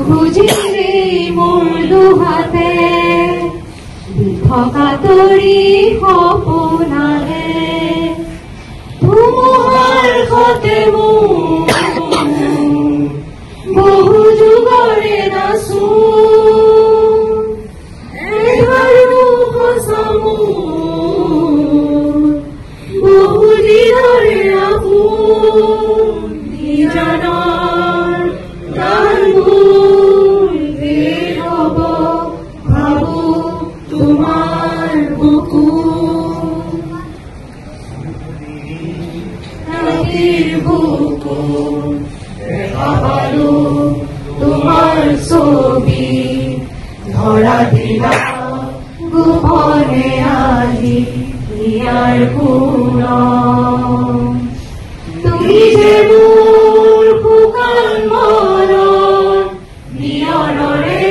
খুজিলে মোৰ দুহাতে বিথকা তৰি সপোনালে ধুমুহাৰ ঘতে বহু যুগৰে নাচো এবাৰো সঁচামো বহু দিনৰে আপোন নিজানৰ গানবোৰ গীত হ'ব ভাবো তোমাৰ বুকু ৰাতিৰ বুকু দেখা পালো তোমাৰ ছবি ধৰা দিলা গোপনে আহি ইয়াৰ পুৰণ তুমি যে মোৰ শুকান মনৰ নিয়নৰে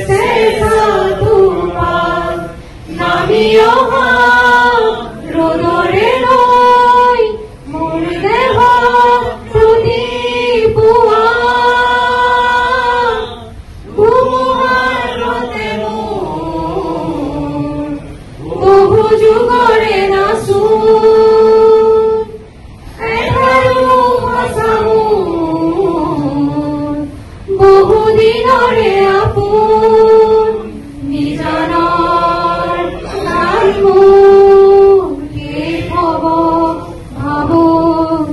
চেঁচা তোমাৰ নামি অহা ৰ'দৰে লৈ মোৰ দেহ প্ৰতি পুৱা ধুমুহাৰতে মোৰ বহু যুগৰে নাচো এবাৰো সঁচামো বহু দিনৰে আপোন নিজানৰ গানবোৰ গীত হ'ব ভাবো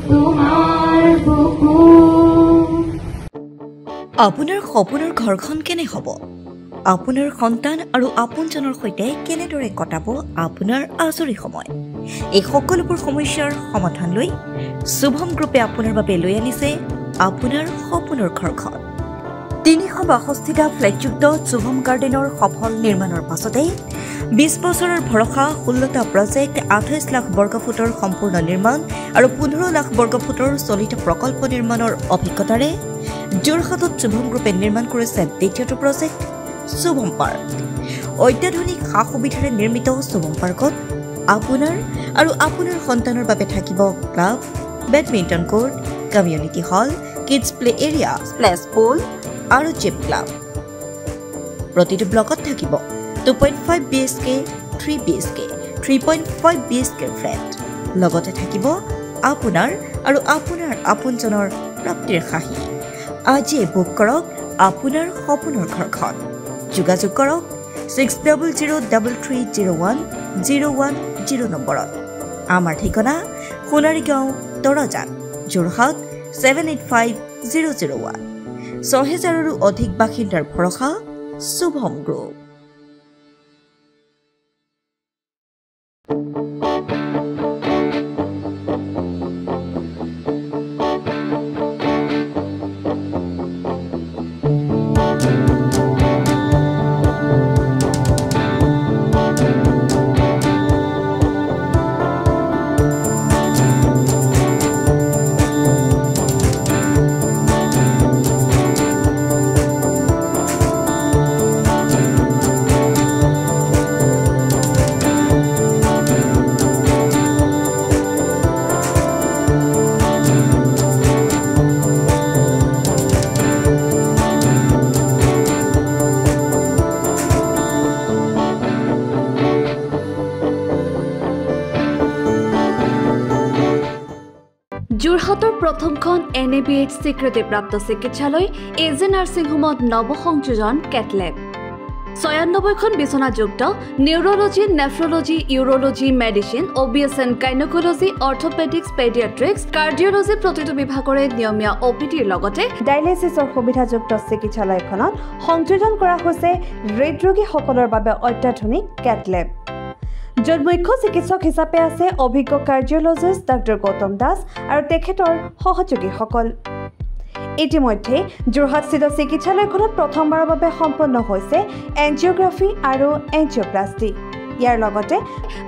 তোমাৰ বুকু আপোনাৰ সপোনৰ ঘৰখন কেনে হ'ব আপোনাৰ সন্তান আৰু আপোনজনৰ সৈতে কেনেদৰে কটাব আপোনাৰ আজৰি সময় এই সকলোবোৰ সমস্যাৰ সমাধান লৈ শুভম গ্ৰুপে আপোনাৰ বাবে লৈ আনিছে আপোনাৰ সপোনৰ ঘৰখন 362টা ফ্লেটযুক্ত শুভম গাৰ্ডেনৰ সফল নিৰ্মাণৰ পাছতে 20 বছৰৰ ভৰসা 16টা প্ৰজেক্ট 28 লাখ বৰ্গফুটৰ সম্পূৰ্ণ নিৰ্মাণ আৰু 15 লাখ বৰ্গফুটৰ চলিত প্ৰকল্প নিৰ্মাণৰ অভিজ্ঞতাৰে যোৰহাটত শুভম গ্ৰুপে নিৰ্মাণ কৰিছে দ্বিতীয়টো প্ৰজেক্ট শুভম পাৰ্ক অত্যাধুনিক সা সুবিধাৰে নিৰ্মিত শুভম পাৰ্কত আপোনাৰ আৰু আপোনাৰ সন্তানৰ বাবে থাকিব club badminton court community hall kids play area splash pool আৰু জিম ক্লাব প্ৰতিটো ব্লকত থাকিব 2.5 BHK 3 BHK 3.5 BHK ফ্লেট লগতে থাকিব আপোনাৰ আৰু আপোনাৰ আপোনজনৰ প্ৰাপ্তিৰ খাহি আজি বুক কৰক আপোনাৰ সপোনৰ ঘৰখন যোগাযোগ কৰক 6003301010 নম্বৰত আমাৰ ঠিকনা সোণাৰীগাঁও তৰাজান যোৰহাট 785001 6000ৰো অধিক বাসিন্দাৰ ভৰসা শুভম গ্ৰুপ যোৰহাটৰ প্ৰথমখন NABH স্বীকৃতি প্ৰাপ্ত চিকিৎসালয় এজে নাৰ্ছিং হোমত নৱসংযোজন কেটলেব 96খন বিছনাযুক্ত neurology nephrology urology medicine OBSN gynaecology orthopaedics paediatrics cardiology প্ৰতিটো বিভাগৰে নিয়মীয়া OPDৰ লগতে ডায়ালিসিছৰ সুবিধাযুক্ত চিকিৎসালয়খনত সংযোজন কৰা হৈছে হৃদৰোগীসকলৰ বাবে অত্যাধুনিক কেটলেব য'ত মুখ্য চিকিৎসক হিচাপে আছে অভিজ্ঞ কাৰ্ডিঅলজিষ্ট ডক্টৰ গৌতম দাস আৰু তেখেতৰ সহযোগীসকল ইতিমধ্যে যোৰহাটস্থিত চিকিৎসালয়খনত প্ৰথমবাৰৰ বাবে সম্পন্ন হৈছে এনজিঅগ্ৰাফি আৰু এনজিঅপ্লাষ্টি ইয়াৰ লগতে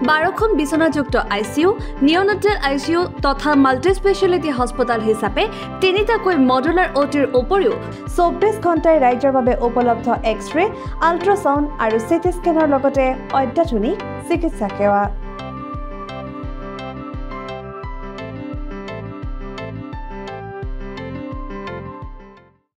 12খন বিছনাযুক্ত ICU নিওনেটাল ICU তথা মাল্টি স্পেশালিটি হস্পিটাল হিচাপে তিনিটাকৈ মডুলাৰ OTৰ উপৰিও 24 ঘণ্টাই ৰাইজৰ বাবে উপলব্ধ এক্স-ৰে আল্ট্ৰাসাউণ্ড আৰু CT স্কেনৰ লগতে অত্যাধুনিক চিকিৎসা সেৱা